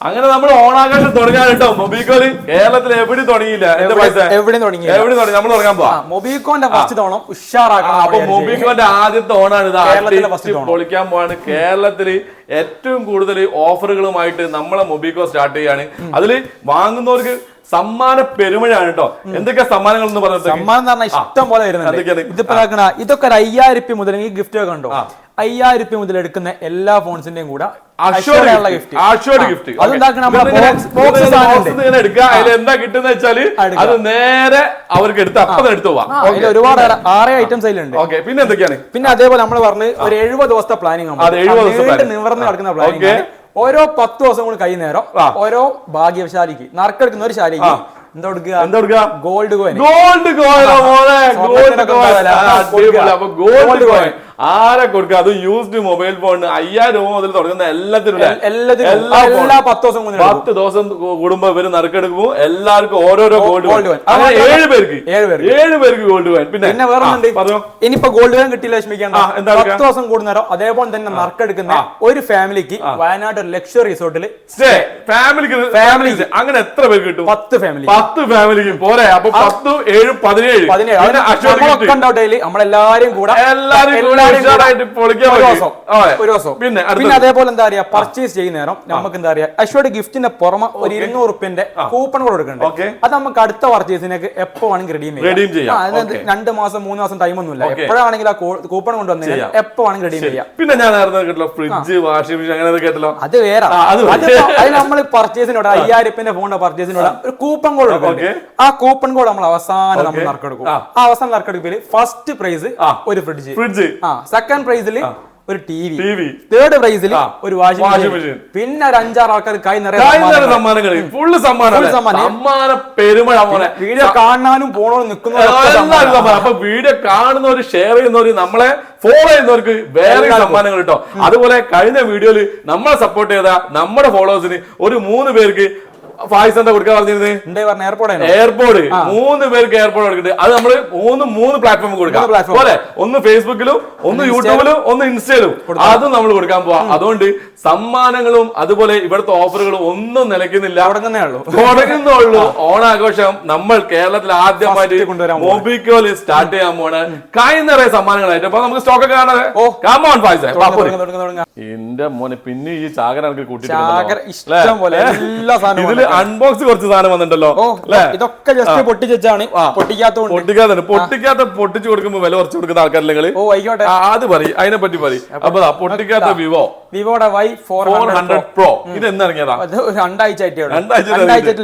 അങ്ങനെ നമ്മൾ ഓണാഘോഷം തുടങ്ങാൻ കേട്ടോ. മൊബിക്കോല് കേരളത്തിൽ എവിടെ തുടങ്ങിയില്ല, എവിടെ തുടങ്ങി നമ്മൾ തുടങ്ങാൻ പോവാ. മൊബിക്കോന്റെ ഫസ്റ്റ് ഓണം ഉഷാറാക്കണം. അപ്പൊ മൊബിക്കോന്റെ ആദ്യത്തെ ഓണാണ് ഇത്. പൊളിക്കാൻ പോവാണ്. കേരളത്തില് ഏറ്റവും കൂടുതൽ ഓഫറുകളുമായിട്ട് നമ്മളെ മൊബിക്കോ സ്റ്റാർട്ട് ചെയ്യാണ്. അതില് വാങ്ങുന്നവർക്ക് സമ്മാന പെരുമഴയാണ് കേട്ടോ. എന്തൊക്കെ സമ്മാനങ്ങൾ എന്ന് പറഞ്ഞത്? സമ്മാനം എന്ന് പറഞ്ഞാൽ ഇഷ്ടം പോലെ വരുന്നുണ്ട്. ഇതിപ്പോ ഇതൊക്കെ ഒരു 5000 മുതൽ ഈ ഗിഫ്റ്റ് ഒക്കെ ഉണ്ടോ? 5000 മുതൽ എടുക്കുന്ന എല്ലാ ഫോൺസിന്റെയും കൂടെ എന്താ കിട്ടുന്ന വെച്ചാല് അത് നേരെ അവർക്ക് എടുത്ത് അപ്പം എടുത്തു പോവാം. ഒരുപാട് 6 ഐറ്റംസ് അതിലുണ്ട്. പിന്നെ എന്തൊക്കെയാണ്? പിന്നെ അതേപോലെ നമ്മൾ പറഞ്ഞ് ഒരു 70 ദിവസത്തെ പ്ലാനിങ് നിവർന്ന് കിടക്കുന്ന പ്ലാനിങ്. ഓരോ 10 ദിവസം കൂടി കൈ നേരം ഓരോ ഭാഗ്യശാലിക്ക് നറുക്കെടുക്കുന്ന ഒരു ശാലിക്ക് ഗോൾഡ് കോയിൻ. ആരെ കൊടുക്കുക? അത് യൂസ്ഡ് മൊബൈൽ ഫോൺ 5000 രൂപ മുതൽ തുടങ്ങുന്ന എല്ലാത്തിനും 10 ദിവസം കൂടുമ്പോ ഇവര് നറുക്കെടുക്കുമ്പോ എല്ലാവർക്കും ഓരോരോ ഗോൾഡ് കോയിൻ. 7 പേർക്ക് ഗോൾഡ് കോയിൻ. പിന്നെ വേറെ ഇനിയിപ്പോ ഗോൾഡ് കോയിൻ കിട്ടിയില്ല വിഷമിക്കേണ്ട. 10 ദിവസം കൂടുന്നേരം അതേപോലെ തന്നെ നറുക്കെടുക്കുന്ന ഒരു ഫാമിലിക്ക് വയനാട് ലക്ഷറി റിസോർട്ടിൽ ഫാമിലി അങ്ങനെ എത്ര പേർക്ക് കിട്ടും? 10 ഫാമിലി. 10 ഫാമിലിക്ക് പോരെ? അപ്പൊ 10, 7, 17 നമ്മളെല്ലാരും കൂടെ ഒരു ദിവസം. പിന്നെ അതേപോലെ എന്താ പറയാ, പർച്ചേസ് ചെയ്യുന്ന നേരം നമുക്ക് എന്താ പറയാ അഷ്വർഡ് ഗിഫ്റ്റിന്റെ പുറമെ ഒരു 200 റുപ്യന്റെ കൂപ്പൺ കൊടുക്കുന്നുണ്ട്. അത് നമുക്ക് അടുത്ത പർച്ചേസിനൊക്കെ എപ്പോ വേണമെങ്കിൽ റെഡീം ചെയ്യാം. 2 മാസം 3 മാസം ടൈം ഒന്നുമില്ല. എപ്പോഴാണെങ്കിൽ ആ കൂപ്പൺ കൊണ്ടുവന്നു എപ്പോ വേണമെങ്കിൽ റെഡീം ചെയ്യാം. പിന്നെ ഞാൻ കേട്ടല്ലോ ഫ്രിഡ്ജ്, വാഷിംഗ് മെഷീൻ അങ്ങനെ കേട്ടല്ലോ. അത് വേറെ. അത് നമ്മൾ പർച്ചേസിനോട് 5000 റുപ്യന്റെ ഫോണിന്റെ പർച്ചേസിനോട് ഒരു കൂപ്പൺ കോഡ് കൊടുക്കുന്നുണ്ട്. ആ കൂപ്പൺ കോഡ് നമ്മൾ അവസാനം നമ്മൾ നറുക്കെടുക്കും. ആ അവസാനം നറുക്കെടുപ്പിൽ ഫസ്റ്റ് പ്രൈസ് ഒരു ഫ്രിഡ്ജ്, സെക്കൻഡ് പ്രൈസിൽ ഒരു ടിവി, തേർഡ് പ്രൈസിൽ ഒരു വാഷിംഗ് മെഷീൻ, പിന്നെ ഒരു 5-6 ആൾക്കാർ കൈ നിറയെ സമ്മാനങ്ങൾ. ഫുള്ള് സമ്മാന പെരുമഴ. വീഡിയോ കാണാനും പോണോന്ന് നിൽക്കുന്ന അപ്പൊ വീഡിയോ കാണുന്നവര്, ഷെയർ ചെയ്യുന്നവര്, നമ്മളെ ഫോളോ ചെയ്യുന്നവർക്ക് വേറെ സമ്മാനങ്ങൾ കിട്ടോ. അതുപോലെ കഴിഞ്ഞ വീഡിയോയില് നമ്മളെ സപ്പോർട്ട് ചെയ്ത നമ്മുടെ ഫോളോവേഴ്സിന് ഒരു 3 പേർക്ക് ഫായ്സ് എന്താ കൊടുക്കാൻ പറഞ്ഞിരുന്നത്? എയർപോർട്ട് 3 പേർക്ക് എയർപോർട്ട് കൊടുക്കുന്നുണ്ട്. അത് നമ്മള് 3 പ്ലാറ്റ്ഫോം കൊടുക്കാം പോലെ. ഒന്ന് ഫേസ്ബുക്കിലും, ഒന്ന് യൂട്യൂബിലും, ഒന്ന് ഇൻസ്റ്റയിലും. അതും നമ്മൾ കൊടുക്കാൻ പോവാ. അതുകൊണ്ട് സമ്മാനങ്ങളും അതുപോലെ ഇവിടുത്തെ ഓഫറുകളും ഒന്നും നിലയ്ക്കുന്നില്ല, തുടങ്ങുന്നുള്ളൂ. ഓണാഘോഷം നമ്മൾ കേരളത്തിൽ ആദ്യമായിട്ട് മൊബിക്കോയിൽ സ്റ്റാർട്ട് ചെയ്യാൻ പോണ്. കൈ നിറയെ സമ്മാനങ്ങളായിട്ട്. അപ്പൊ നമുക്ക് സ്റ്റോക്ക് ഒക്കെ കാണാതെ എന്റെ മോനെ. പിന്നെ ഈ ചാകര ഇതില് അൺബോക്സ് കുറച്ച് സാധനം വന്നിട്ടുണ്ടല്ലോ. ഇതൊക്കെ ജസ്റ്റ് പൊട്ടിച്ചാണ്. പൊട്ടിക്കാത്ത പൊട്ടിച്ചു കൊടുക്കുമ്പോ വില കുറച്ച് കൊടുക്കുന്ന ആൾക്കാരില്ലെങ്കിൽ അത് പറയും, അതിനെ പറ്റി പറയും. അപ്പൊ പൊട്ടിക്കാത്ത വിവോയുടെ Y400 Pro ഇത് എന്ന് ഇറങ്ങിയതാ? 2 ആഴ്ച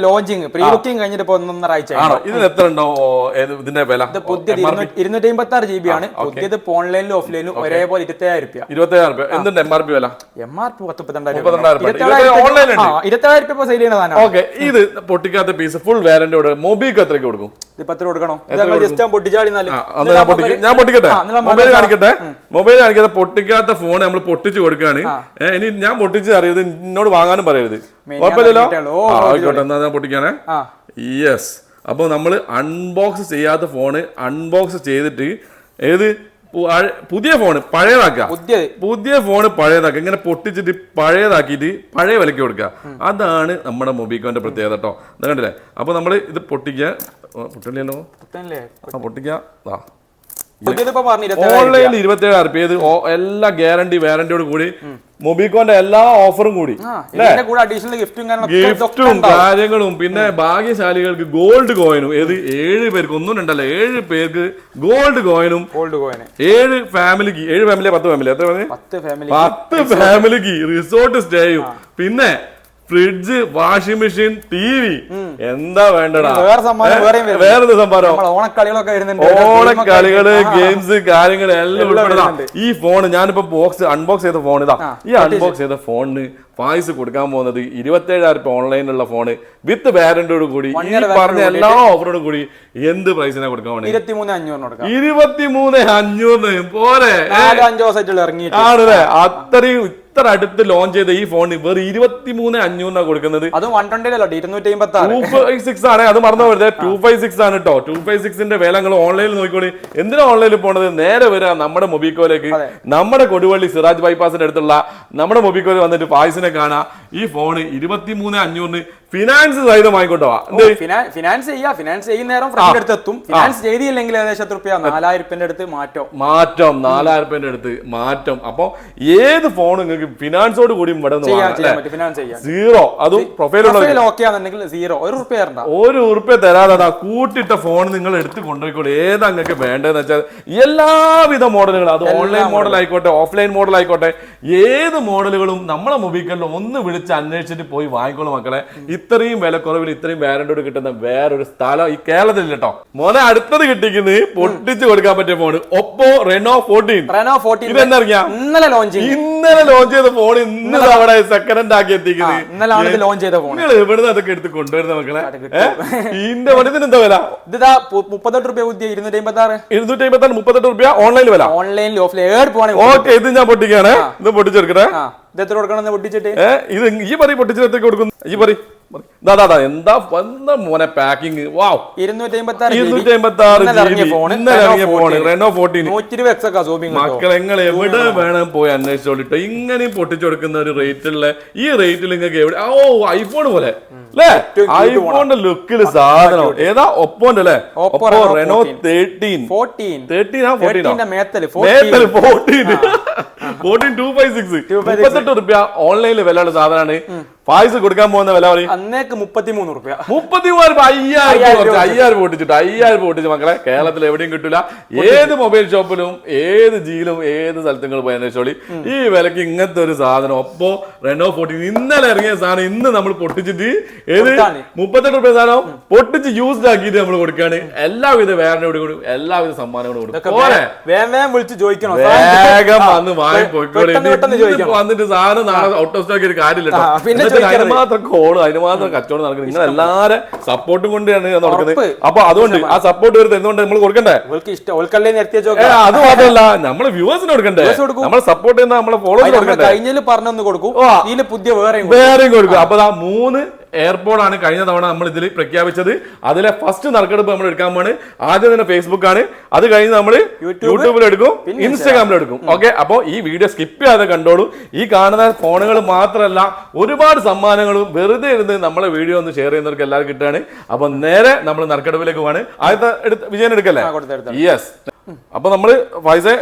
ലോഞ്ചിങ്, പ്രീ ബുക്കിംഗ് കഴിഞ്ഞിട്ട് 1.5 ആഴ്ച. ഇതിന് എത്ര ഉണ്ടോ ഇതിന്റെ വില? പുതിയത് 256 GB ആണ്. പുതിയത് ഓൺലൈനിലും ഓഫ്ലൈനിലും ഒരേപോലെ 27000 രൂപ. 27000 രൂപ. എന്തുണ്ട് MRP വില? MRP 22000 രൂപ സെയിൽ ചെയ്യുന്നതാണ്. ഓക്കെ, ഇത് പൊട്ടിക്കാത്ത പീസ് ഫുൾ വാറന്റിയോട് മൊബൈൽ എത്രയ്ക്ക് കൊടുക്കും? 10 കൊടുക്കണം. ഞാൻ പൊട്ടിക്കട്ടെ, മൊബൈൽ കാണിക്കട്ടെ. പൊട്ടിക്കാത്ത ഫോൺ നമ്മൾ പൊട്ടിച്ചു കൊടുക്കാണ്. ഇനി ഞാൻ പൊട്ടിച്ച് അറിയത് എന്നോട് വാങ്ങാനും പറയരുത്. കുഴപ്പമില്ലല്ലോ. ആയിക്കോട്ടെ, എന്നാ ഞാൻ പൊട്ടിക്കാണേ. യെസ്. അപ്പൊ നമ്മള് അൺബോക്സ് ചെയ്യാത്ത ഫോണ് അൺബോക്സ് ചെയ്തിട്ട് പുതിയ ഫോണ് പഴയതാക്കുക. പുതിയ ഫോണ് പഴയതാക്കുക. ഇങ്ങനെ പൊട്ടിച്ചിട്ട് പഴയതാക്കിയിട്ട് പഴയ വിലക്ക് കൊടുക്കുക. അതാണ് നമ്മുടെ മൊബിക്കോന്റെ പ്രത്യേകത കേട്ടോ. ഇത് കണ്ടില്ലേ? അപ്പൊ നമ്മള് ഇത് പൊട്ടിക്കുക. പൊട്ടില്ലല്ലോ, പൊട്ടിക്കുക. ഓൺലൈനിൽ 27000 രൂപ. എല്ലാ ഗ്യാരണ്ടി വാറന്റിയോട് കൂടി മൊബിക്കോന്റെ എല്ലാ ഓഫറും കൂടി, ഗിഫ്റ്റും കാര്യങ്ങളും. പിന്നെ ഭാഗ്യശാലികൾക്ക് ഗോൾഡ് കോയിനും. 7 പേർക്ക്, ഒന്നും രണ്ടല്ല, 7 പേർക്ക് ഗോൾഡ് കോയിനും. 7 ഫാമിലിക്ക്, 10 ഫാമിലി, എത്ര 10 ഫാമിലിക്ക് റിസോർട്ട് സ്റ്റേയും. പിന്നെ ഫ്രിഡ്ജ്, വാഷിംഗ് മെഷീൻ, ടിവി. എന്താ വേണ്ടടാ? വേറൊരു സംഭവം. ഓണക്കളികള്, ഗെയിംസ്, കാര്യങ്ങൾ എല്ലാം ഉൾപ്പെടുന്ന ഈ ഫോൺ. ഞാനിപ്പോ അൺബോക്സ് ചെയ്ത ഫോൺ ഇതാ. ഈ അൺബോക്സ് ചെയ്ത ഫോണിന് ഫായ്സ് കൊടുക്കാൻ പോകുന്നത് 27000 രൂപ ഓൺലൈനിലുള്ള ഫോണ് വിത്ത് വാറന്റിയോട് കൂടി, ഈ പറഞ്ഞ എല്ലാ ഓഫറോടും കൂടി. എന്ത് പ്രൈസിനാ കൊടുക്കാൻ വേണ്ടി? 23,500 പോരെ? ആണല്ലേ? അത്രയും ഇത്ര അടുത്ത് ലോഞ്ച് ചെയ്ത ഈ ഫോൺ വെറും 23,500 കൊടുക്കുന്നത്. അത് 256 ആണ്. അത് മറന്നു പോകരുത്. 256 ആണ് കേട്ടോ. 256ന്റെ വില നിങ്ങൾ ഓൺലൈനിൽ നോക്കിക്കോളി. എന്തിനാ ഓൺലൈനിൽ പോണത്? നേരെ വരിക നമ്മുടെ മൊബിക്കോയിലേക്ക്. നമ്മുടെ കൊടുവള്ളി സിറാജ് ബൈപ്പാസിന്റെ അടുത്തുള്ള നമ്മുടെ മൊബിക്കോയിൽ വന്നിട്ട് ഫായ്സിനെ കാണാം. ഈ ഫോണ് 23,500 ഫിനാൻസ് സഹിതം വാങ്ങിക്കൊണ്ടുപോവാ. ഫിനാൻസ് ചെയ്യുന്നേരം ഫ്രണ്ടിന്റെ അടുത്ത് എത്തും. ഫിനാൻസ് ചെയ്തില്ലെങ്കിൽ ഏകദേശം എത്ര രൂപ 4,000 അടുത്ത് മാറ്റം 4,000 അടുത്ത് മാറ്റം. അപ്പൊ ഏത് ഫോൺ നിങ്ങൾക്ക് ഫിനാൻസോട് കൂടി സീറോ, അതും പ്രൊഫൈൽ ഓക്കെയാണെന്നുണ്ടെങ്കിൽ 0 1 തരാതെ കൂട്ടിട്ട ഫോൺ നിങ്ങൾ എടുത്ത് കൊണ്ടുപോയിക്കോളൂ. ഏതാ നിങ്ങൾക്ക് വേണ്ടതെന്ന് വെച്ചാൽ എല്ലാവിധ മോഡലുകളും, അത് ഓൺലൈൻ മോഡൽ ആയിക്കോട്ടെ ഓഫ്ലൈൻ മോഡൽ ആയിക്കോട്ടെ, ഏത് മോഡലുകളും നമ്മളെ മൊബൈലിൽ ഒന്ന് വിളിച്ച് അന്വേഷിച്ചിട്ട് പോയി വാങ്ങിക്കോളൂ മക്കളെ. ഇത്രയും വിലക്കുറവിൽ ഇത്രയും വാറന്റിയോട് കിട്ടുന്ന വേറൊരു സ്ഥലം ഈ കേരളത്തിൽ കേട്ടോ മോനെ. അടുത്തത് കിട്ടിക്കുന്നത് പൊട്ടിച്ച് കൊടുക്കാൻ പറ്റിയ ഫോൺ ഒപ്പോ റെനോ 14. ഇതെന്നറിയാ ഇന്നലെ ലോഞ്ച് ചെയ്ത ഫോൺ ഇന്ന് അവിടെ സെക്കൻഡ് ഹാൻഡ് ആക്കി എത്തിക്കുന്നത്. ലോഞ്ച് ചെയ്ത ഫോൺ നിങ്ങൾ എവിടുന്ന് അതൊക്കെ എടുത്ത് കൊണ്ടുവരുന്ന മക്കളെ? ഇതിന്റെ പണിത്തിന് എന്താ വില? ഇത് 38 രൂപ പുതിയ 256 രൂപ ഓൺലൈനിൽ വില. ഓൺലൈനിൽ ഓഫ്ലൈൻ ഓക്കെ, ഇത് ഞാൻ പൊട്ടിക്കാണ്. ഇത് പൊട്ടിച്ചെടുക്കട്ടെ. ഇത് എത്ര കൊടുക്കണം പൊട്ടിച്ചിട്ട്? ഇത് ഈ പറയും പൊട്ടിച്ചെടുത്തേക്ക് കൊടുക്കുന്നു. ഈ പറയും എന്താ മോനെ പാക്കിംഗ്. വാവ്, 256 ഫോൺ റെനോ 14. മക്കളെ നിങ്ങൾ എവിടെ വേണം പോയി അന്വേഷിച്ചോളിട്ടോ. ഇങ്ങനെയും പൊട്ടിച്ചു കൊടുക്കുന്ന ഒരു റേറ്റുള്ള ഈ റേറ്റിൽ നിങ്ങൾക്ക് എവിടെ ഐഫോൺ പോലെ അല്ലേ? ഐഫോണിന്റെ ലുക്കില് സാധനം ഏതാ? ഒപ്പോന്റെ അല്ലേ? ഒപ്പോ റെനോ 13 38 രൂപ ഓൺലൈനിൽ വിലയുള്ള സാധനമാണ്. പായസം കൊടുക്കാൻ പോകുന്ന വില പറയും അന്നേക്ക് 33 രൂപ. 50,000 പൊട്ടിച്ചു മക്കളെ. കേരളത്തിൽ എവിടെയും കിട്ടില്ല. ഏത് മൊബൈൽ ഷോപ്പിലും ഏത് ജിയിലും ഏത് സ്ഥലത്തും പോയി അന്വേഷിച്ചോളി. ഈ വിലക്ക് ഇങ്ങനത്തെ ഒരു സാധനം ഒപ്പോ റെനോ 14 ഇന്നലെ ഇറങ്ങിയ സാധനം ഇന്ന് നമ്മൾ പൊട്ടിച്ചിട്ട് ഏത് 38 രൂപ സാധനം പൊട്ടിച്ച് യൂസ്ഡ് ആക്കിയിട്ട് നമ്മൾ കൊടുക്കാണ്. എല്ലാവിധ വാറന്റിയോട് കൂടി എല്ലാവിധ സമ്മാനങ്ങളും കൊടുക്കും. വേഗം വന്ന് വാങ്ങി പോയിക്കോളി. വന്നിട്ട് സാധനം നാളെ ഔട്ട് ഓഫ് സ്റ്റോക്ക് ഒരു കാര്യമില്ല. അതിനുമാത്രം കോള് അതിനുമാത്രം കച്ചവടം നടക്കുന്നത്. നിങ്ങൾ എല്ലാവരും സപ്പോർട്ടും കൊണ്ടാണ് നടക്കുന്നത്. അപ്പൊ അതുകൊണ്ട് ആ സപ്പോർട്ട് വരുന്നതുകൊണ്ട് നമ്മൾ കൊടുക്കണ്ടേ? അത് മാത്രമല്ല നമ്മള് വ്യൂവേഴ്സിന് കൊടുക്കണ്ടേ? നമ്മൾ സപ്പോർട്ട് ചെയ്യുന്ന നമ്മളെ ഫോളോവേഴ്സ് കൊടുക്കണ്ടേ? വേറെയും കൊടുക്കും. അപ്പൊ 3 എയർപോർട്ടാണ് കഴിഞ്ഞ തവണ നമ്മൾ ഇതിൽ പ്രഖ്യാപിച്ചത്. അതിലെ ഫസ്റ്റ് നറുക്കെടുപ്പ് നമ്മൾ എടുക്കാൻ പോണ്. ആദ്യം തന്നെ ഫേസ്ബുക്ക് ആണ്, അത് കഴിഞ്ഞ് നമ്മൾ യൂട്യൂബിൽ എടുക്കും, ഇൻസ്റ്റാഗ്രാമിൽ എടുക്കും. ഓക്കെ, അപ്പൊ ഈ വീഡിയോ സ്കിപ്പ് ചെയ്യാതെ കണ്ടോളൂ. ഈ കാണുന്ന ഫോണുകൾ മാത്രമല്ല ഒരുപാട് സമ്മാനങ്ങളും വെറുതെ ഇരുന്ന് നമ്മളെ വീഡിയോ ഒന്ന് ഷെയർ ചെയ്യുന്നവർക്ക് എല്ലാവരും കിട്ടുകയാണ്. അപ്പൊ നേരെ നമ്മൾ നറുക്കെടുപ്പിലേക്ക് പോവാണ്. ആദ്യത്തെ വിജയൻ എടുക്കല്ലേ? യെസ്. അപ്പൊ നമ്മള്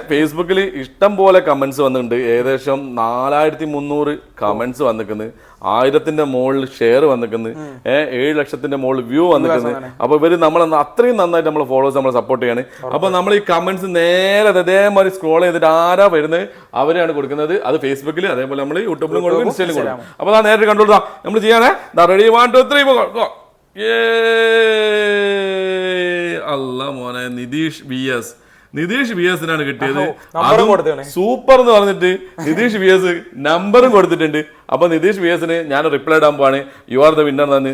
ഫേസ്ബുക്കിൽ ഇഷ്ടം പോലെ കമന്റ്സ് വന്നിട്ടുണ്ട്. ഏകദേശം 4,300 കമന്റ്സ് വന്നിക്കുന്നത്, 1000ന്റെ മുകളിൽ ഷെയർ വന്നിക്കുന്നത്, 7 ലക്ഷത്തിന്റെ മുകളിൽ വ്യൂ വന്നിക്കുന്നത്. അപ്പൊ ഇവര് നമ്മളെ അത്രയും നന്നായിട്ട് നമ്മളെ ഫോളോവേഴ്സ് നമ്മളെ സപ്പോർട്ട് ചെയ്യാണ്. അപ്പൊ നമ്മൾ ഈ കമന്റ്സ് നേരെ അതേമാതിരി സ്ക്രോൾ ചെയ്തിട്ട് ആരാ വരുന്നത് അവരെയാണ് കൊടുക്കുന്നത്. അത് ഫേസ്ബുക്കിൽ അതേപോലെ നമ്മൾ യൂട്യൂബിലും കൊടുക്കും, ഇൻസ്റ്റയിലും കൊടുക്കും. അപ്പൊ നേരിട്ട് കണ്ടോളൂ. നമ്മൾ ചെയ്യാനേ റെഡി 1 2 3 അല്ല മോനെ നിതീഷ് വി എസിനാണ് കിട്ടിയത്. സൂപ്പർ എന്ന് പറഞ്ഞിട്ട് നിതീഷ് വി എസ് നമ്പറും കൊടുത്തിട്ടുണ്ട്. അപ്പൊ നിതീഷ് വി എസിന് ഞാൻ റിപ്ലൈ ഇടാൻ പോവാണ്. യു ആർ ദ വിന്നർ എന്ന്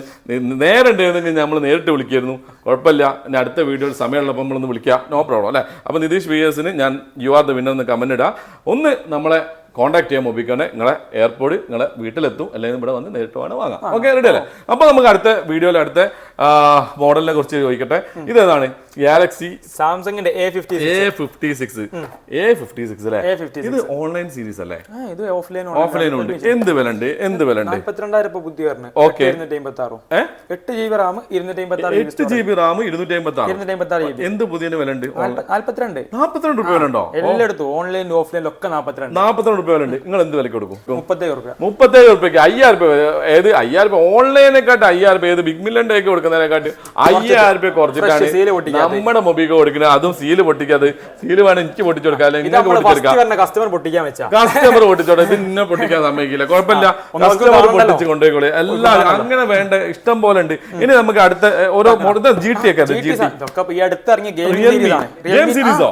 നേരെ ഉണ്ടായിരുന്നെങ്കിൽ നമ്മൾ നേരിട്ട് വിളിക്കായിരുന്നു. കുഴപ്പമില്ല, ഇനി അടുത്ത വീഡിയോയിൽ സമയമുള്ളപ്പോൾ നമ്മളൊന്ന് വിളിക്കാം, നോ പ്രോബ്ലം അല്ലേ? അപ്പൊ നിതീഷ് വി എസിന് ഞാൻ യു ആർ ദ വിന്നർ എന്ന് കമന്റ് ഇടാം. ഒന്ന് നമ്മളെ കോൺടാക്ട് ചെയ്യാൻ മൊബൈലിനെ നിങ്ങളെ എയർപോർട്ട് നിങ്ങളെ വീട്ടിലെത്തും, അല്ലെങ്കിൽ ഇവിടെ വന്ന് നേരിട്ട് വേണം വാങ്ങാം. ഓക്കെ, റെഡി അല്ലേ? അപ്പൊ നമുക്ക് അടുത്ത വീഡിയോയിൽ അടുത്ത മോഡലിനെ കുറിച്ച് ചോദിക്കട്ടെ. ഇതേതാണ്? ഗാലക്സി സാംസങ്ങിന്റെ A56 അല്ലേ? ഇത് ഓൺലൈൻ സീരീസ് അല്ലേ? ഇത് ഓഫ്ലൈൻ ഉണ്ട്. എന്ത് വില ഉണ്ട്? 42,000 രൂപ ബുദ്ധി പറഞ്ഞു. 8 GB റാം 256. എന്ത് പുതിയ വില ഉണ്ട്? 42 രൂപ വില ഉണ്ടോ? എല്ലായിടത്തും ഓൺലൈൻ ഓഫ്ലൈൻ ഒക്കെ 42 രൂപ വില ഉണ്ട്. നിങ്ങൾ എന്ത് വിലക്ക് കൊടുക്കും? 37 രൂപ. 37 രൂപയ്ക്ക് 5,000 രൂപ. ഏത് 5,000 രൂപ? ഓൺലൈനെക്കാട്ട് 5,000 രൂപ. ഏത് ബിഗ് മില്യൺ ഡേക്ക് കൊടുക്കുന്നതിനെക്കാട്ട് 5,000 രൂപ കുറച്ചിട്ടാണ് നമ്മുടെ മൊബൈൽ കൊടുക്കുന്നത്. അതും സീല് പൊട്ടിക്കാതെ. സീല് വേണം എനിക്ക് പൊട്ടിച്ചു കൊടുക്കാം, അല്ലെങ്കിൽ നിങ്ങൾക്ക് പൊട്ടിച്ചെടുക്കാം. കസ്റ്റമർ പൊട്ടിച്ചോട്ടെ, ഇത് ഇന്നെ പൊട്ടിക്കാൻ സമ്മതിക്കില്ല. കുഴപ്പമില്ല, കസ്റ്റമർ പൊട്ടിച്ച് കൊണ്ടുപോയിക്കോളെ. എല്ലാം അങ്ങനെ വേണ്ട ഇഷ്ടം പോലെ ഉണ്ട്. ഇനി നമുക്ക് അടുത്ത ഓരോ GT ഒക്കെ സീരീസോ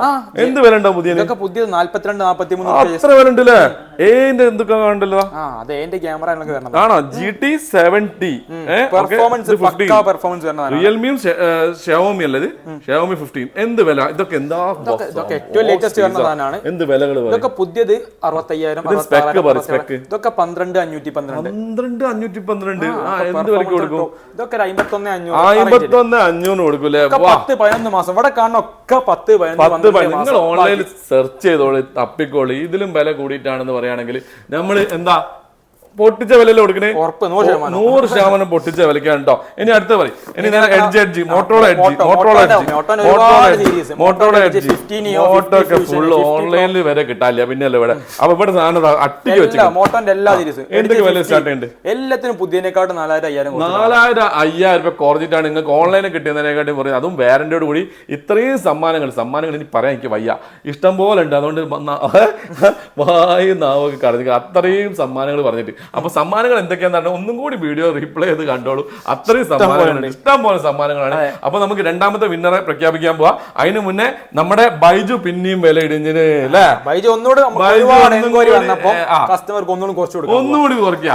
എന്ത് വില ഉണ്ടാവും? പുതിയ 42 43 അത്ര വില ഉണ്ടല്ലേ? ഏതിന്റെ എന്തൊക്കെ കണ്ടല്ലോ? ആണോ? GT 70 റിയൽമിയും ഷവോമി അല്ലത്? ഷവോമി 15. എന്ത് വില? ഇതൊക്കെ എന്താ എന്ത് വിലകൾ? ഇതൊക്കെ പുതിയത് 65,000. ഇതൊക്കെ 12,512. എന്ത് വിലക്ക് കൊടുക്കും? ഇതൊക്കെ 51,500 കൊടുക്കൂലേ? 10-11 മാസം ഇവിടെ കാണുന്ന ഒക്കെ 10-11. നിങ്ങൾ ഓൺലൈനിൽ സെർച്ച് ചെയ്തോളി, തപ്പിക്കോളി. ഇതിലും വില കൂടിയിട്ടാണെന്ന് പറയുകയാണെങ്കിൽ നമ്മൾ എന്താ പൊട്ടിച്ച വിലയിൽ കൊടുക്കണേ, ഉറപ്പ് 100% പൊട്ടിച്ച വിലക്കാണ് കേട്ടോ. ഇനി അടുത്ത പറയും, ഇനി നേരെ എഡ്ജ് മോട്ടോറോള ഒക്കെ ഫുള്ള് ഓൺലൈനിൽ വരെ കിട്ടാനില്ല, പിന്നെയല്ലേ ഇവിടെ. അപ്പൊ ഇവിടെ സാധനം അട്ടിക്ക് വെച്ചിട്ട് മോട്ടോന്റെ എല്ലാ സീരീസും എന്തൊക്കെ വില സ്റ്റാർട്ട് ചെയ്യുന്നുണ്ട്? എല്ലാത്തിനും പുതിയതിനെക്കാട്ടും 4,000-5,000 രൂപ കുറഞ്ഞിട്ടാണ് നിങ്ങൾക്ക് ഓൺലൈനിൽ കിട്ടിയതിനെക്കാട്ടും പറയും. അതും വാറന്റിയോട് കൂടി ഇത്രയും സമ്മാനങ്ങൾ ഇനി പറയാൻ എനിക്ക് വയ്യ, ഇഷ്ടം പോലെ ഉണ്ട്. അതുകൊണ്ട് വായി നാവൊക്കെ കടഞ്ഞു അത്രയും സമ്മാനങ്ങൾ പറഞ്ഞിട്ട്. അപ്പൊ സമ്മാനങ്ങൾ എന്തൊക്കെയാന്ന് പറഞ്ഞാൽ ഒന്നും കൂടി വീഡിയോ റീപ്ലേ ചെയ്ത് കണ്ടോളൂ. അത്രയും സമ്മാനങ്ങളുണ്ട്, ഇഷ്ടം പോലെ സമ്മാനങ്ങളാണ്. അപ്പൊ നമുക്ക് രണ്ടാമത്തെ വിന്നറെ പ്രഖ്യാപിക്കാൻ പോവാ. അതിന് മുന്നേ നമ്മുടെ ബൈജു പിന്നെയും വില ഇടിഞ്ഞിന് അല്ലേ? ഒന്നുകൂടി കുറയ്ക്കുക.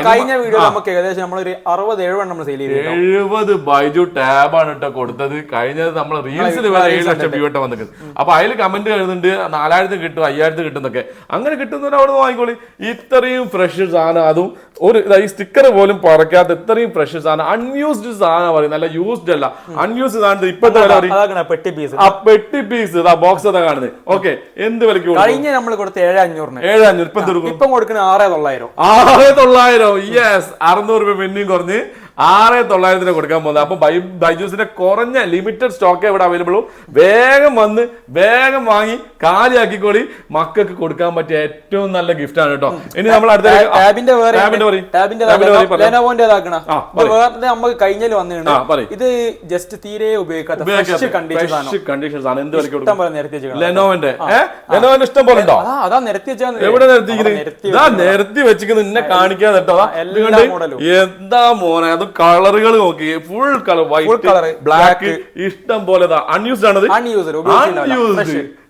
കഴിഞ്ഞ വീഡിയോ നമുക്ക് ഏകദേശം നമ്മളൊരു 60-70 നമ്മൾ സെയിൽ ചെയ്തു. 70 ബൈജു ടാബാണ് കേട്ടോ കൊടുത്തത്. കഴിഞ്ഞത് നമ്മൾ റീൽസിൽ വരെ 7 ലക്ഷം വ്യൂ വട്ടം വന്നിട്ടുണ്ട്. അപ്പൊ അതിൽ കമന്റ് എഴുതുന്നുണ്ട് 4,000 കിട്ടും 5,000 കിട്ടുന്നൊക്കെ. അങ്ങനെ കിട്ടുന്നവരെ അവിടെ നിന്ന് വാങ്ങിക്കോളി. ഇത്രയും ഫ്രഷ് സാധനം, അതും ഒരു ഈ സ്റ്റിക്കർ പോലും പറക്കാത്ത ഇത്രയും ഫ്രഷ് സാധനം, അൺയൂസ്ഡ് സാധനം പറയും, നല്ല യൂസ്ഡ് അല്ല, അൺയൂസ്ഡ് സാധനം. ഇപ്പോഴത്തെ വില പെട്ടി പീസ് ബോക്സ് അതാ കാണുന്നത്. ഓക്കെ, എന്ത് വിലക്ക് കഴിഞ്ഞ നമ്മൾ കൊടുത്ത 7,500 7,500 ഇപ്പം കൊടുക്കുന്ന 6,900. 6,900. യെസ്, 600 രൂപ പിന്നെയും കുറഞ്ഞ് 6,900 കൊടുക്കാൻ പോകുന്നത്. അപ്പൊ ബൈജൂസിന്റെ കുറഞ്ഞ ലിമിറ്റഡ് സ്റ്റോക്ക് ഇവിടെ അവൈലബിളും. വേഗം വന്ന് വേഗം വാങ്ങി കാലിയാക്കിക്കോളി. മക്കൾക്ക് കൊടുക്കാൻ പറ്റിയ ഏറ്റവും നല്ല ഗിഫ്റ്റ് ആണ് കേട്ടോ. ഇനി നമ്മൾ അടുത്ത നമുക്ക് കഴിഞ്ഞാൽ വന്നിട്ടുണ്ട്. ഇത് ജസ്റ്റ് തീരെ ഉപയോഗിക്കാത്ത കണ്ടീഷൻസ് ആണ്. എന്ത് ലെനോവന്റെ ഇഷ്ടം പോലെ ഉണ്ടോ? അതാ നിരത്തി വെച്ചാൽ എവിടെ നിരത്തി വെച്ചിരിക്കുന്നത് നിന്നെ കാണിക്കാൻ കേട്ടോ. എന്താ മോനെ, അത് കളറുകൾ നോക്കി, ഫുൾ കളർ, വൈറ്റ്, ബ്ലാക്ക്, ഇഷ്ടം പോലെ. അൺയൂസ്ഡ് ആണത്.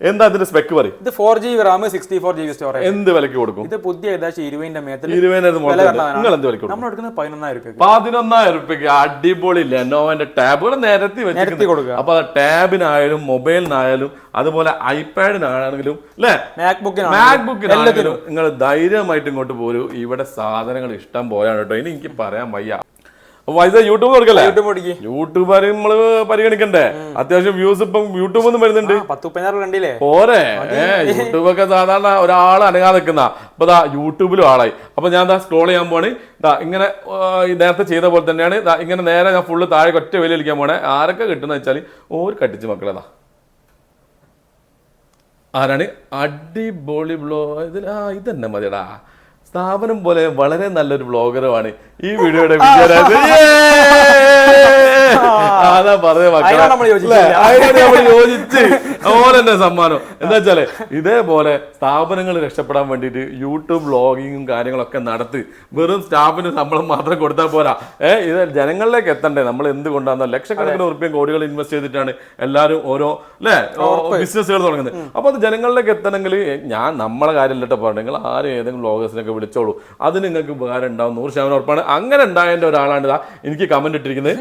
എന്താ അതിന്റെ സ്പെക്ക് പറയും? ഇത് 4GB RAM 64GB സ്റ്റോറേജ്. എന്ത് വിലക്ക് കൊടുക്കും? ഇത് പുതിയ ഏകദേശം 20ന്റെ മേത്തിൽ. നിങ്ങൾ എന്ത് വിലക്ക് കൊടുക്കും? നമ്മൾ എടുക്കുന്നത് 11,000 രൂപ. 11,000 രൂപയ്ക്ക് അടിപൊളി ലെനോവന്റെ ടാബുകൾ നിരത്തി വെച്ചിട്ട് കൊടുക്കുക. അപ്പൊ ടാബിനായാലും മൊബൈലിനായാലും അതുപോലെ ഐപാഡിനാണെങ്കിലും അല്ലെ മാക്ബുക്കിനാണെങ്കിലും നിങ്ങൾ ധൈര്യമായിട്ട് ഇങ്ങോട്ട് പോരും. ഇവിടെ സാധനങ്ങൾ ഇഷ്ടം പോലെയാണ് കേട്ടോ. ഇനി എനിക്ക് പറയാൻ വയ്യ. യൂട്യൂബ് കൊടുക്കല്ലേ? യൂട്യൂബർ നമ്മള് പരിഗണിക്കണ്ടേ? അത്യാവശ്യം വ്യൂസ് ഇപ്പം യൂട്യൂബ് ഒന്നും വരുന്നുണ്ട്. 10-15 പോരെ? യൂട്യൂബൊക്കെ സാധാരണ ഒരാൾ അനങ്ങാതെ നിൽക്കുന്ന. അപ്പൊ യൂട്യൂബിലും ആളായി. അപ്പൊ ഞാൻ സ്ക്രോൾ ചെയ്യാൻ പോവാണ്. ഇങ്ങനെ നേരത്തെ ചെയ്ത പോലെ തന്നെയാണ്. ഇങ്ങനെ നേരെ ഞാൻ ഫുള്ള് താഴെ ഒറ്റ വലിയ കളിക്കാൻ പോണേ. ആരൊക്കെ കിട്ടുന്ന വെച്ചാൽ ഓര് കട്ടിച്ച് മക്കളതാ. ആരാണ്? അടിപൊളി ഇതിൽ ഇതന്നെ മതിയടാ. സ്ഥാപനം പോലെ വളരെ നല്ലൊരു ബ്ലോഗറുമാണ് ഈ വീഡിയോയുടെ വിജയരാജ്. അതാ പറഞ്ഞ യോജിച്ച് അതുപോലെ സമ്മാനം എന്താ വെച്ചാല്, ഇതേപോലെ സ്ഥാപനങ്ങൾ രക്ഷപ്പെടാൻ വേണ്ടിയിട്ട് യൂട്യൂബ് വ്ളോഗിങ്ങും കാര്യങ്ങളൊക്കെ നടത്തി വെറും സ്റ്റാഫിന് ശമ്പളം മാത്രം കൊടുത്താൽ പോരാ. ഇത് ജനങ്ങളിലേക്ക് എത്തണ്ടേ? നമ്മൾ എന്തുകൊണ്ടാണ് ലക്ഷക്കണക്കിന് ഉറുപ്പിക കോടികൾ ഇൻവെസ്റ്റ് ചെയ്തിട്ടാണ് എല്ലാവരും ഓരോ ബിസിനസ്സുകൾ തുടങ്ങുന്നത്. അപ്പൊ അത് ജനങ്ങളിലേക്ക് എത്തണമെങ്കിൽ നമ്മളെ കാര്യമില്ലട്ടോ പറഞ്ഞു, നിങ്ങൾ ആരും ഏതെങ്കിലും വ്ളോഗേഴ്സിനൊക്കെ വിളിച്ചോളൂ, അത് നിങ്ങൾക്ക് ഉപകാരം ഉണ്ടാവും, 100% ഉറപ്പാണ്. അങ്ങനെ ഉണ്ടായതിന്റെ ഒരാളാണ് എനിക്ക് കമന്റ് ഇട്ടിരിക്കുന്നത്.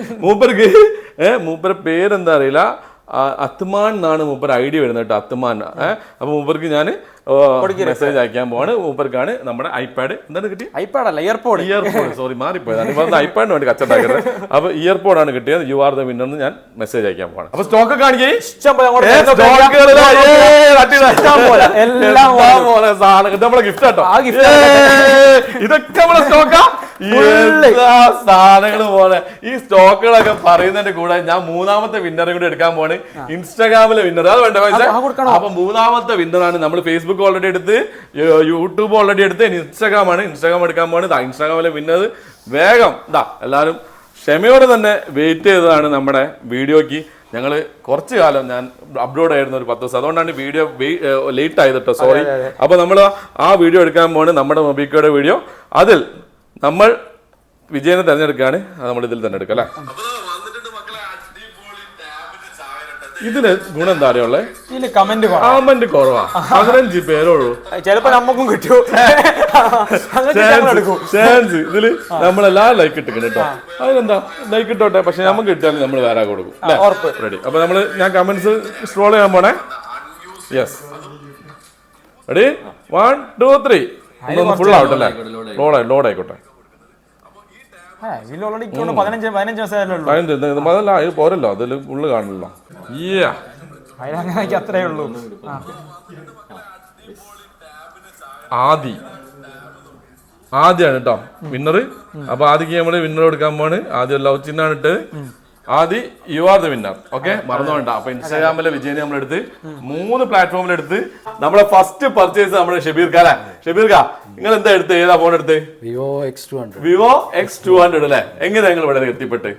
മൂപ്പര് പേരെന്താ അറിയില്ല, അത്മാൻ എന്നാണ് മൂപ്പർ ഐഡിയ വരുന്നത് കേട്ടോ, അത്മാൻ. അപ്പൊ മൂപ്പർക്ക് ഞാൻ മെസ്സേജ് അയക്കാൻ പോവാണ്. മൂപ്പർക്കാണ് നമ്മുടെ ഐപാഡ്. എന്താണ് കിട്ടിയത്? ഐപാഡല്ല, ഇയർപോഡ്. സോറി, മാറിപ്പോയതാണ്. ഐപാഡിന് വേണ്ടി കച്ചവടമാക്കുന്നത്. അപ്പൊ ഇയർപോഡാണ് കിട്ടിയത്. യു ആർ ദ വിന്നർ എന്ന് ഞാൻ മെസ്സേജ് അയക്കാൻ പോവാണ്. അപ്പൊ സ്റ്റോക്ക് കാണിക്കേ. നമ്മളെ ഗിഫ്റ്റ് കേട്ടോ. ഇതൊക്കെ നമ്മളെ സ്റ്റോക്കാ. സാധനങ്ങൾ പോലെ ഈ സ്റ്റോക്കുകളൊക്കെ പറയുന്നതിന്റെ കൂടെ ഞാൻ മൂന്നാമത്തെ വിന്നറെ കൂടെ എടുക്കാൻ പോവാണ്. ഇൻസ്റ്റാഗ്രാമിലെ വിന്നർ. അത് വേണ്ട പൈസ. അപ്പൊ മൂന്നാമത്തെ വിന്നറാണ്. നമ്മൾ ഫേസ്ബുക്ക് ഓൾറെഡി എടുത്ത്, യൂട്യൂബ് ഓൾറെഡി എടുത്ത്, ഇൻസ്റ്റാഗ്രാം എടുക്കാൻ പോവാണ്. ഇൻസ്റ്റാഗ്രാമിലെ വിന്നർ വേഗം എല്ലാവരും ക്ഷമയോടെ തന്നെ വെയിറ്റ് ചെയ്തതാണ് നമ്മുടെ വീഡിയോക്ക്. ഞങ്ങൾ കുറച്ചു കാലം ഞാൻ അപ്ലോഡ് ആയിരുന്നു, ഒരു 10 ദിവസം. അതുകൊണ്ടാണ് വീഡിയോ ലേറ്റ് ആയത് കേട്ടോ, സോറി. അപ്പൊ നമ്മൾ ആ വീഡിയോ എടുക്കാൻ പോവാണ്, നമ്മുടെ മൊബിക്കോയുടെ വീഡിയോ. അതിൽ നമ്മൾ വിജയനെ തെരഞ്ഞെടുക്കുകയാണ്. അത് നമ്മൾ ഇതിൽ തന്നെ എടുക്കാം അല്ലേ? ഇതിന് ഗുണം എന്താ അറിയുള്ളേ? കമന്റ് കുറവാ, 15 പേരുള്ളൂ. ചിലപ്പോ നമുക്കും കിട്ടും ചാൻസ്. ഇതില് നമ്മളെല്ലാം ലൈക്ക് ഇട്ടിക്കണം കേട്ടോ. അതിനെന്താ ലൈക്ക് ഇട്ടോട്ടെ, പക്ഷെ നമുക്ക് കിട്ടിയാലും നമ്മൾ വേറെ കൊടുക്കും. റെഡി? അപ്പൊ ഞാൻ കമന്റ്സ് സ്ക്രോൾ ചെയ്യാൻ പോണേ. Yes, ready? 1 2 3. ഫുൾ ആവട്ടല്ലേ? ലോഡ് ആയിക്കോട്ടെ. പോരല്ലോ, അതിൽ ഫുള്ള് കാണില്ലല്ലോ. അത്രേ ഉള്ളൂ. ആദി ആദ്യമാണ് കേട്ടോ വിന്നർ. അപ്പൊ ആദ്യം നമ്മള് വിന്നർ കൊടുക്കാൻ പോണ്. ആദ്യം ലവ് ചിഹ്നാണ് ഇട്ട്. ആദ്യം you are the winner. Okay, മറന്നുകൊണ്ട. അപ്പൊ ഇൻസ്റ്റാഗ്രാമിലെ വിജയനെ നമ്മളെടുത്ത് 3 പ്ലാറ്റ്ഫോമിലെടുത്ത് നമ്മളെ ഫസ്റ്റ് പർച്ചേസ് നമ്മുടെ ഷബീർക്കാരാ. ഷബീർക്ക, നിങ്ങൾ എന്താ എടുത്ത്? ഏതാ ഫോൺ എടുത്ത്? Vivo X200. വിവോ X200 അല്ലേ? എങ്ങനെ നിങ്ങൾ ഇവിടെ എത്തിപ്പെട്ട്?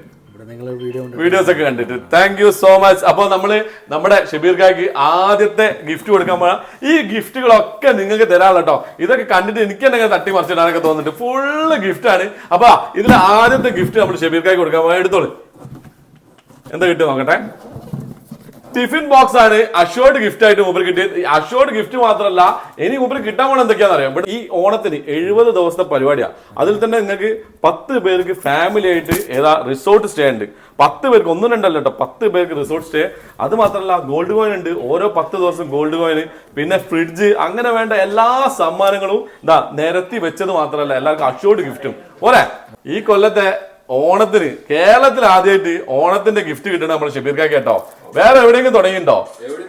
വീഡിയോസ് ഒക്കെ കണ്ടിട്ട് താങ്ക് യു സോ മച്ച്. അപ്പൊ നമ്മള് നമ്മുടെ ഷബീർക്കാക്ക് ആദ്യത്തെ ഗിഫ്റ്റ് കൊടുക്കാൻ പോകാം. ഈ ഗിഫ്റ്റുകളൊക്കെ നിങ്ങൾക്ക് തരാനുള്ള കേട്ടോ. ഇതൊക്കെ കണ്ടിട്ട് എനിക്ക് തന്നെ തട്ടി മറിച്ചിടാനൊക്കെ തോന്നുന്നുണ്ട്. ഫുള്ള് ഗിഫ്റ്റ് ആണ്. അപ്പൊ ഇതിൽ ആദ്യത്തെ ഗിഫ്റ്റ് നമ്മൾ ഷബീർക്കാക്ക് കൊടുക്കാൻ പോകാം. എടുത്തോളൂ. എന്താ കിട്ടും നോക്കട്ടെ. ടിഫിൻ ബോക്സ് ആണ് അഷോർഡ് ഗിഫ്റ്റ് ആയിട്ട് മൂപ്പർ കിട്ടിയത്. അഷോർഡ് ഗിഫ്റ്റ് മാത്രമല്ല, ഇനി മൂപ്പർ കിട്ടാൻ പോകണം എന്തൊക്കെയാണെന്ന് അറിയാം. ഇവിടെ ഈ ഓണത്തിന് 70 ദിവസത്തെ പരിപാടിയാണ്. അതിൽ തന്നെ നിങ്ങൾക്ക് 10 പേർക്ക് ഫാമിലി ആയിട്ട് ഏതാ റിസോർട്ട് സ്റ്റേ ഉണ്ട്. 10 പേർക്ക്, 1 2 അല്ല കേട്ടോ, 10 പേർക്ക് റിസോർട്ട് സ്റ്റേ. അത് മാത്രമല്ല ഗോൾഡ് കോയിൻ ഉണ്ട്. ഓരോ 10 ദിവസം ഗോൾഡ് കോയിൻ, പിന്നെ ഫ്രിഡ്ജ്, അങ്ങനെ വേണ്ട എല്ലാ സമ്മാനങ്ങളും നിരത്തി വെച്ചത് മാത്രമല്ല എല്ലാവർക്കും അഷോർഡ് ഗിഫ്റ്റും. പോരെ, ഈ കൊല്ലത്തെ ഓണത്തിന് കേരളത്തിൽ ആദ്യമായിട്ട് ഓണത്തിന്റെ ഗിഫ്റ്റ് കിട്ടണം നമ്മുടെ ഷബീർക്കാക്ക് കേട്ടോ. വേറെ എവിടെയെങ്കിലും തുടങ്ങിയിട്ടുണ്ടോ?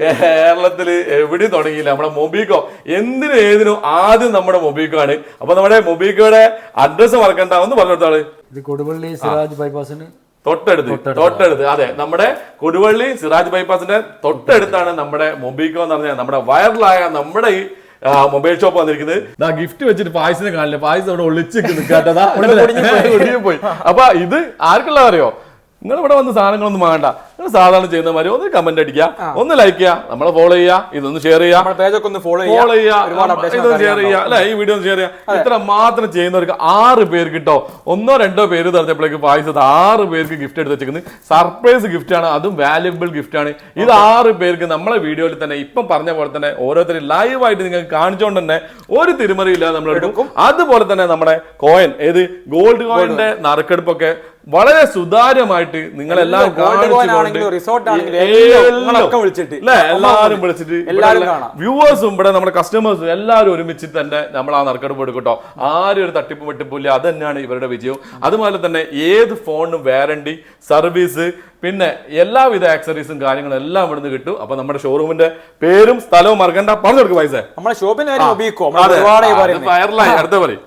കേരളത്തില് എവിടെയും തുടങ്ങിയില്ല. നമ്മുടെ മൊബീക്കോ, എന്തിനും ഏതിനും ആദ്യം നമ്മുടെ മൊബീക്കോ ആണ്. അപ്പൊ നമ്മുടെ മൊബീക്കോയുടെ അഡ്രസ് മറക്കണ്ട, ഒന്ന് പറഞ്ഞെടുത്താള്. ഇത് കൊടുവള്ളി സിറാജ് ബൈപ്പാസിന് തൊട്ടടുത്ത്. അതെ, നമ്മുടെ കൊടുവള്ളി സിറാജ് ബൈപ്പാസിന്റെ തൊട്ടടുത്താണ് നമ്മുടെ മൊബീക്കോ എന്ന് പറഞ്ഞാൽ നമ്മുടെ വൈറലായ നമ്മുടെ ഈ മൊബൈൽ ഷോപ്പ് വന്നിരിക്കുന്നത്. ഗിഫ്റ്റ് വെച്ചിട്ട് പായസിനെ കാണില്ല. പായസം അവിടെ ഒളിച്ച് നിൽക്കാട്ടതാ പോയി. അപ്പൊ ഇത് ആർക്കുള്ള അറിയോ? നിങ്ങൾ ഇവിടെ വന്ന് സാധനങ്ങളൊന്നും വേണ്ട. നിങ്ങൾ സാധാരണ ചെയ്യുന്ന മാതിരി ഒന്ന് കമന്റ് അടിക്കുക, ഒന്ന് ലൈക്ക് ചെയ്യുക, നമ്മളെ ഫോളോ ചെയ്യുക, ഇതൊന്ന് ഷെയർ ചെയ്യുക, ഇതൊന്ന് ഷെയർ ചെയ്യുക അല്ലെ, ഈ വീഡിയോ ഒന്ന് ഷെയർ ചെയ്യുക. ഇത്ര മാത്രം ചെയ്യുന്നവർക്ക് 6 പേർക്ക് കിട്ടോ. 1 2 പേര് തെരഞ്ഞപ്പോഴേക്ക് പായസത്ത് 6 പേർക്ക് ഗിഫ്റ്റ് എടുത്ത് വെച്ചിരിക്കുന്നത്. സർപ്രൈസ് ഗിഫ്റ്റ് ആണ്, അതും വാല്യുബിൾ ഗിഫ്റ്റ് ആണ്. ഇത് 6 പേർക്ക് നമ്മളെ വീഡിയോയിൽ തന്നെ ഇപ്പം പറഞ്ഞ പോലെ തന്നെ ഓരോരുത്തരും ലൈവായിട്ട് നിങ്ങൾക്ക് കാണിച്ചുകൊണ്ട് തന്നെ ഒരു തിരിമറിയില്ലാതെ നമ്മൾ എടുക്കും. അതുപോലെ തന്നെ നമ്മുടെ കോയിൻ, ഏത് ഗോൾഡ് കോയിന്റെ നറുക്കെടുപ്പൊക്കെ വളരെ സുതാര്യമായിട്ട് നിങ്ങളെല്ലാം എല്ലാരും വിളിച്ചിട്ട് വ്യൂവേഴ്സും ഇവിടെ നമ്മുടെ കസ്റ്റമേഴ്സും എല്ലാവരും ഒരുമിച്ച് തന്നെ നമ്മൾ ആ നറുക്കെടുപ്പ് എടുക്കും കേട്ടോ. ആരും ഒരു തട്ടിപ്പ് വെട്ടിപ്പില്ല. അത് തന്നെയാണ് ഇവരുടെ വിജയം. അതുപോലെ തന്നെ ഏത് ഫോണിനും വാറണ്ടി, സർവീസ്, പിന്നെ എല്ലാവിധ ആക്സറീസും കാര്യങ്ങളും എല്ലാം ഇവിടുന്ന് കിട്ടും. അപ്പൊ നമ്മുടെ ഷോറൂമിന്റെ പേരും സ്ഥലവും മറക്കണ്ട, പറഞ്ഞു കൊടുക്കും പൈസ. നമ്മുടെ ഷോപ്പിന്റെ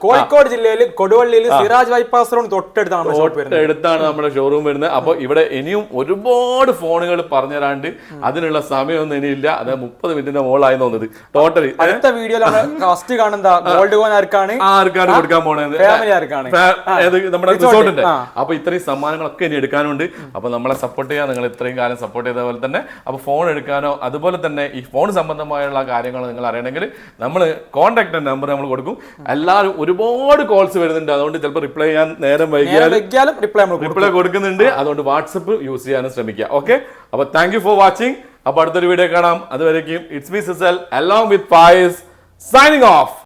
കോഴിക്കോട് ജില്ലയിൽ കൊടുവള്ളിയിൽ സിറാജ് ബൈപ്പാസ് റോഡ് തൊട്ടടുത്താണ് നമ്മുടെ ഷോറൂം വരുന്നത്. അപ്പൊ ഇവിടെ ഇനിയും ഒരുപാട് ഫോണുകൾ പറഞ്ഞു തരാണ്ട് അതിനുള്ള സമയമൊന്നും ഇനിയില്ല. അത് 30 മിനിറ്റിന്റെ മുകളിലായി തോന്നുന്നത് ടോട്ടലി. അടുത്ത വീഡിയോയിൽ ഫസ്റ്റ് കാണുന്ന ഗോൾഡ് കോയിൻ ആർക്കാണ് കൊടുക്കാൻ പോണത്? നമ്മുടെ റിസോർട്ടിന്റെ. അപ്പൊ ഇത്രയും സമ്മാനങ്ങളൊക്കെ ഇനി എടുക്കാനുണ്ട്. അപ്പൊ നമ്മളെ സപ്പോർട്ട് ചെയ്യാൻ, നിങ്ങൾ ഇത്രയും കാലം സപ്പോർട്ട് ചെയ്ത പോലെ തന്നെ. അപ്പൊ ഫോൺ എടുക്കാനോ അതുപോലെ തന്നെ ഈ ഫോൺ സംബന്ധമായുള്ള കാര്യങ്ങൾ നിങ്ങൾ അറിയണമെങ്കിൽ നമ്മൾ കോൺടാക്ട് നമ്പർ നമ്മൾ കൊടുക്കും. എല്ലാവരും ഒരുപാട് കോൾസ് വരുന്നുണ്ട്. അതുകൊണ്ട് ചിലപ്പോൾ റിപ്ലൈ ചെയ്യാൻ നേരം വൈകിയാലും റിപ്ലൈ കൊടുക്കുന്നുണ്ട്. അതുകൊണ്ട് വാട്സപ്പ് യൂസ് ചെയ്യാനും ശ്രമിക്കുക. ഓക്കെ, അപ്പൊ താങ്ക് യു ഫോർ വാച്ചിങ്. അപ്പൊ അടുത്തൊരു വീഡിയോ കാണാം. അതുവരേക്കും it's me Sisal along with Faiz signing of.